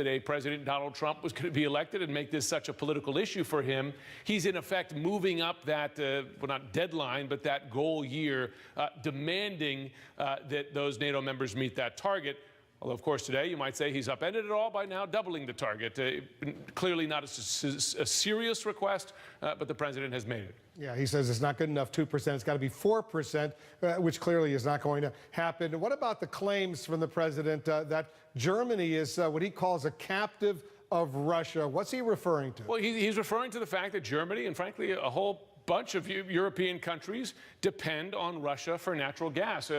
Today, President Donald Trump was going to be elected and make this such a political issue for him. He's in effect moving up that, well, not deadline, but that goal year, demanding that those NATO members meet that target. Although, of course, today you might say he's upended it all by now doubling the target. Clearly not a serious request, but the president has made it. Yeah, he says it's not good enough, 2%. It's got to be 4%, which clearly is not going to happen. What about the claims from the president that Germany is what he calls a captive of Russia? What's he referring to? Well, he's referring to the fact that Germany, and frankly a whole bunch of European countries, depend on Russia for natural gas.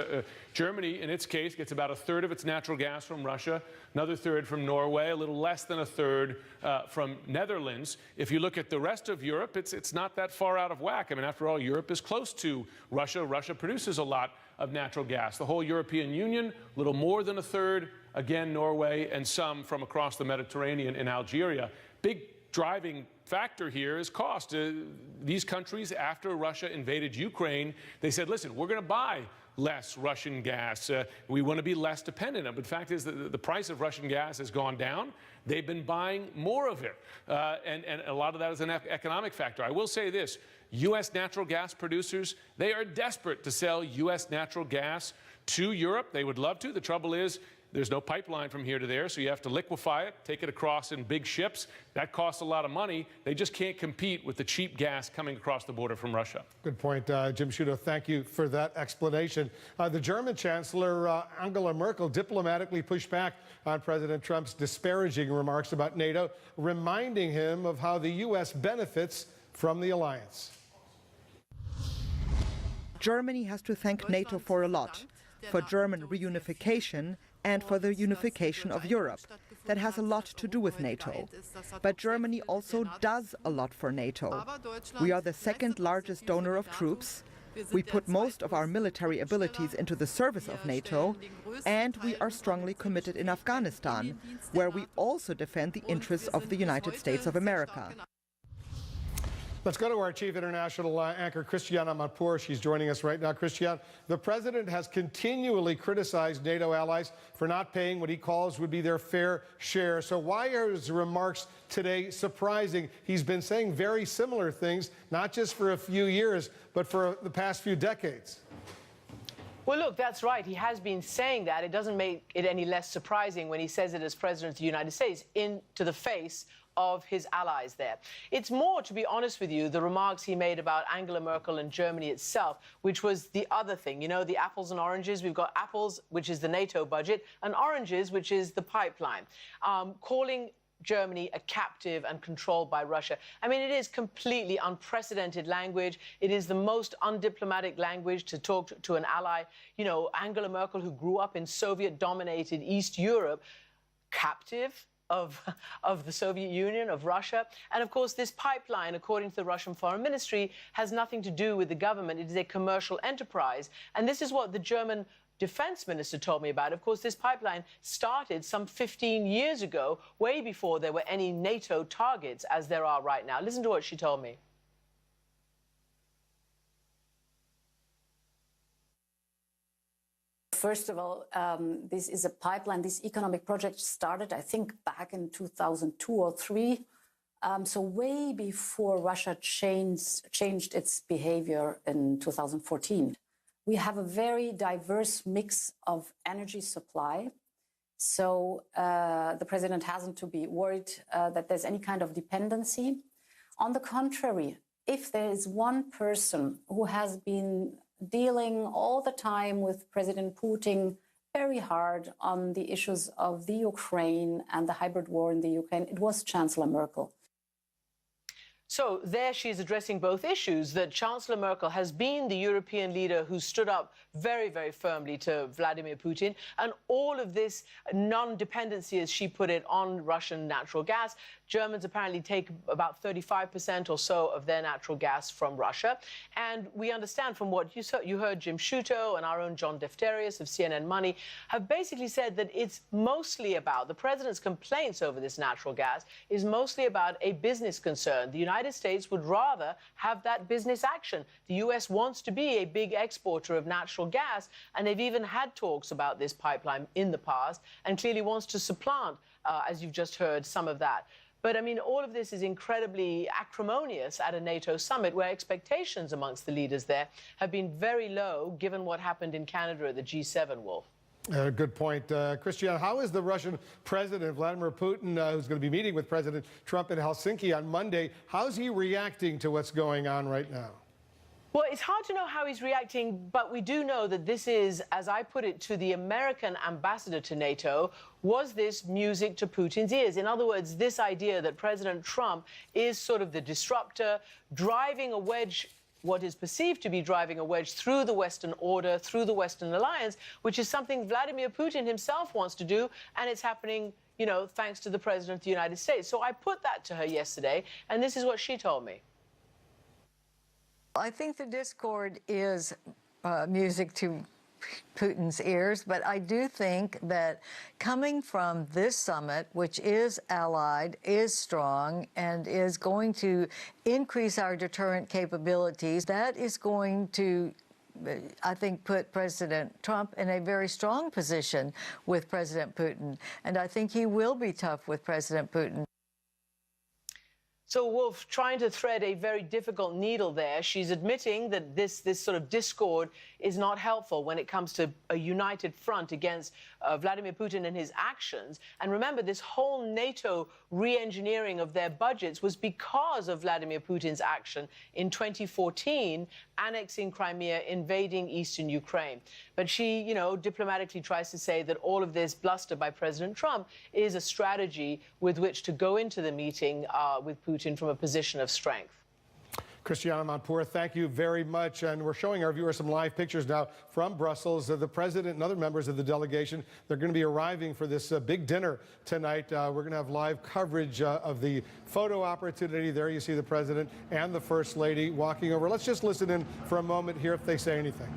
Germany, in its case, gets about a third of its natural gas from Russia, another third from Norway, a little less than a third from Netherlands. If you look at the rest of Europe, it's not that far out of whack. I mean, after all, Europe is close to Russia. Russia produces a lot of natural gas. The whole European Union, a little more than a third. Again, Norway, and some from across the Mediterranean and Algeria. Big driving factor here is cost. These countries, after Russia invaded Ukraine, they said, listen, we're going to buy less Russian gas. We want to be less dependent on it. But the fact is that the price of Russian gas has gone down. They've been buying more of it. And a lot of that is an economic factor. I will say this. U.S. natural gas producers, they are desperate to sell U.S. natural gas to Europe. They would love to. The trouble is, there's no pipeline from here to there, so you have to liquefy it, take it across in big ships. That costs a lot of money. They just can't compete with the cheap gas coming across the border from Russia. Good point, Jim Sciutto. Thank you for that explanation. The German Chancellor, Angela Merkel, diplomatically pushed back on President Trump's disparaging remarks about NATO, reminding him of how the U.S. benefits from the alliance. Germany has to thank NATO for a lot, for German reunification and for the unification of Europe. That has a lot to do with NATO. But Germany also does a lot for NATO. We are the second largest donor of troops. We put most of our military abilities into the service of NATO, and we are strongly committed in Afghanistan, where we also defend the interests of the United States of America. Let's go to our chief international anchor, Christiana Amanpour. She's joining us right now. Christiana, the president has continually criticized NATO allies for not paying what he calls would be their fair share. So why are his remarks today surprising? He's been saying very similar things, not just for a few years, but for the past few decades. Well, look, that's right. He has been saying that. It doesn't make it any less surprising when he says it as president of the United States into the face of his allies there. It's more, to be honest with you, the remarks he made about Angela Merkel and Germany itself, which was the other thing. You know, the apples and oranges. We've got apples, which is the NATO budget, and oranges, which is the pipeline. Calling Germany a captive and controlled by Russia. I mean, it is completely unprecedented language. It is the most undiplomatic language to talk to an ally. You know, Angela Merkel, who grew up in Soviet-dominated East Europe, captive of the Soviet Union, of Russia. And of course, this pipeline, according to the Russian Foreign Ministry, has nothing to do with the government. It is a commercial enterprise. And this is what the German defense minister told me about. Of course, this pipeline started some 15 years ago, way before there were any NATO targets as there are right now. Listen to what she told me. First of all, this is a pipeline. This economic project started, I think, back in 2002 or 2003. So way before Russia changed its behavior in 2014. We have a very diverse mix of energy supply. So the president hasn't to be worried that there's any kind of dependency. On the contrary, if there is one person who has been dealing all the time with President Putin very hard on the issues of the Ukraine and the hybrid war in the Ukraine, it was Chancellor Merkel. So there she is addressing both issues, that Chancellor Merkel has been the European leader who stood up very, very firmly to Vladimir Putin, and all of this non-dependency, as she put it, on Russian natural gas. Germans apparently take about 35% or so of their natural gas from Russia. And we understand from what you heard Jim Sciutto and our own John Defterios of CNN Money have basically said that it's mostly about, the president's complaints over this natural gas is mostly about a business concern. The United United States would rather have that business action. The U.S. wants to be a big exporter of natural gas, and they've even had talks about this pipeline in the past, and clearly wants to supplant, as you've just heard, some of that. But, I mean, all of this is incredibly acrimonious at a NATO summit where expectations amongst the leaders there have been very low, given what happened in Canada at the G7, Wolf. Good point. Christiane, how is the Russian President, Vladimir Putin, who's going to be meeting with President Trump in Helsinki on Monday, how's he reacting to what's going on right now? Well, it's hard to know how he's reacting, but we do know that this is, as I put it to the American ambassador to NATO, was this music to Putin's ears? In other words, this idea that President Trump is sort of the disruptor, driving a wedge, what is perceived to be driving a wedge through the Western order, through the Western alliance, which is something Vladimir Putin himself wants to do, and it's happening, you know, thanks to the President of the United States. So I put that to her yesterday, and this is what she told me. I think the discord is music to Putin's ears, but I do think that coming from this summit, which is allied, is strong, and is going to increase our deterrent capabilities, that is going to, I think, put President Trump in a very strong position with President Putin. And I think he will be tough with President Putin. So, Wolf, trying to thread a very difficult needle there. She's admitting that this sort of discord is not helpful when it comes to a united front against Vladimir Putin and his actions. And remember, this whole NATO re-engineering of their budgets was because of Vladimir Putin's action in 2014, annexing Crimea, invading eastern Ukraine. But she, you know, diplomatically tries to say that all of this bluster by President Trump is a strategy with which to go into the meeting with Putin from a position of strength. Christiane Amanpour, thank you very much. And we're showing our viewers some live pictures now from Brussels. The president and other members of the delegation, they're going to be arriving for this big dinner tonight. We're going to have live coverage of the photo opportunity. There you see the president and the first lady walking over. Let's just listen in for a moment here if they say anything.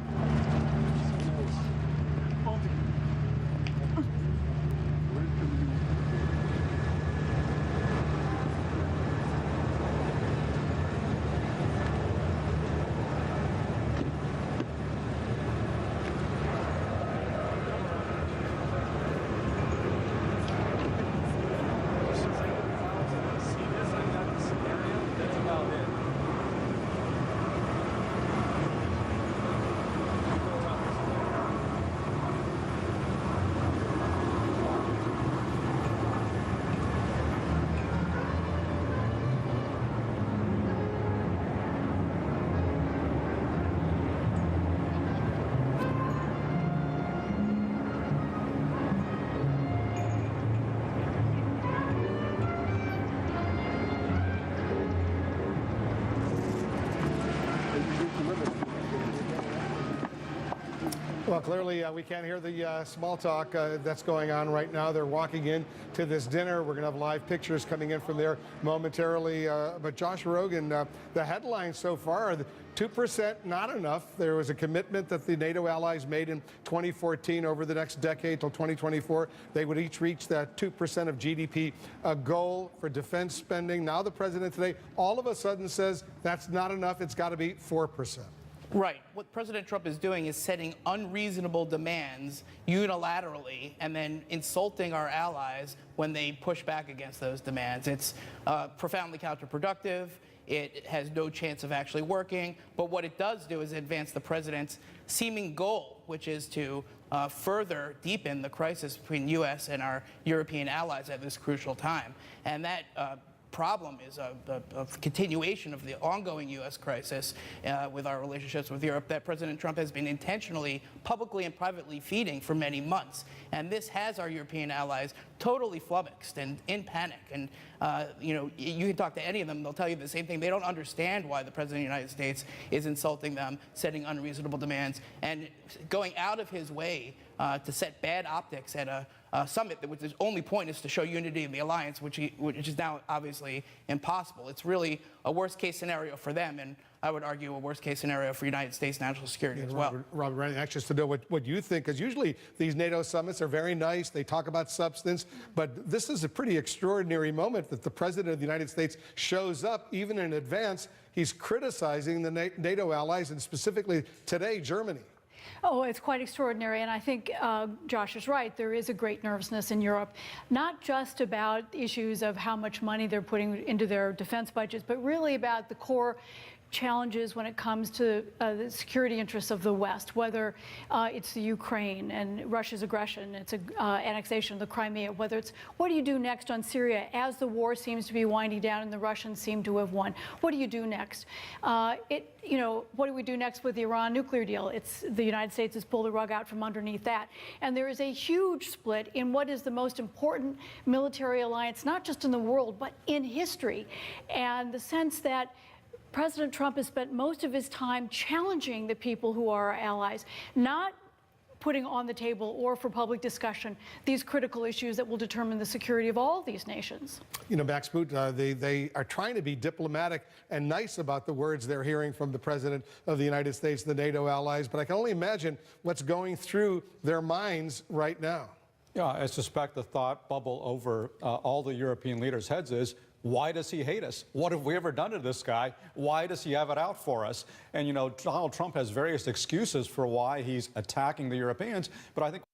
Well, clearly we can't hear the small talk that's going on right now. They're walking in to this dinner. We're going to have live pictures coming in from there momentarily. But Josh Rogan, the headlines so far are 2% not enough. There was a commitment that the NATO allies made in 2014 over the next decade till 2024. They would each reach that 2% of GDP goal for defense spending. Now the president today all of a sudden says that's not enough. It's got to be 4%. Right. What President Trump is doing is setting unreasonable demands unilaterally and then insulting our allies when they push back against those demands. It's profoundly counterproductive. It has no chance of actually working. But what it does do is advance the president's seeming goal, which is to further deepen the crisis between U.S. and our European allies at this crucial time. And that problem is a continuation of the ongoing U.S. crisis with our relationships with Europe that President Trump has been intentionally, publicly and privately feeding for many months. And this has our European allies totally flummoxed and in panic. And, you know, you can talk to any of them, they'll tell you the same thing. They don't understand why the President of the United States is insulting them, setting unreasonable demands, and going out of his way to set bad optics at a summit, which the only point is to show unity in the alliance, which is now obviously impossible. It's really a worst-case scenario for them, and I would argue a worst-case scenario for United States national security as well. Robert, I'm anxious to know what you think, because usually these NATO summits are very nice. They talk about substance, but this is a pretty extraordinary moment that the President of the United States shows up even in advance. He's criticizing the NATO allies, and specifically today, Germany. Oh, it's quite extraordinary. And I think Josh is right. There is a great nervousness in Europe, not just about issues of how much money they're putting into their defense budgets, but really about the core challenges when it comes to the security interests of the West, whether it's the Ukraine and Russia's aggression, its annexation of the Crimea, whether it's what do you do next on Syria as the war seems to be winding down and the Russians seem to have won. What do you do next? What do we do next with the Iran nuclear deal? It's the United States has pulled the rug out from underneath that. And there is a huge split in what is the most important military alliance, not just in the world, but in history. And the sense that President Trump has spent most of his time challenging the people who are our allies, not putting on the table or for public discussion these critical issues that will determine the security of all these nations. You know, Max Boot, they are trying to be diplomatic and nice about the words they're hearing from the President of the United States, the NATO allies, but I can only imagine what's going through their minds right now. Yeah, I suspect the thought bubble over all the European leaders' heads is, why does he hate us? What have we ever done to this guy? Why does he have it out for us? And, you know, Donald Trump has various excuses for why he's attacking the Europeans, but I think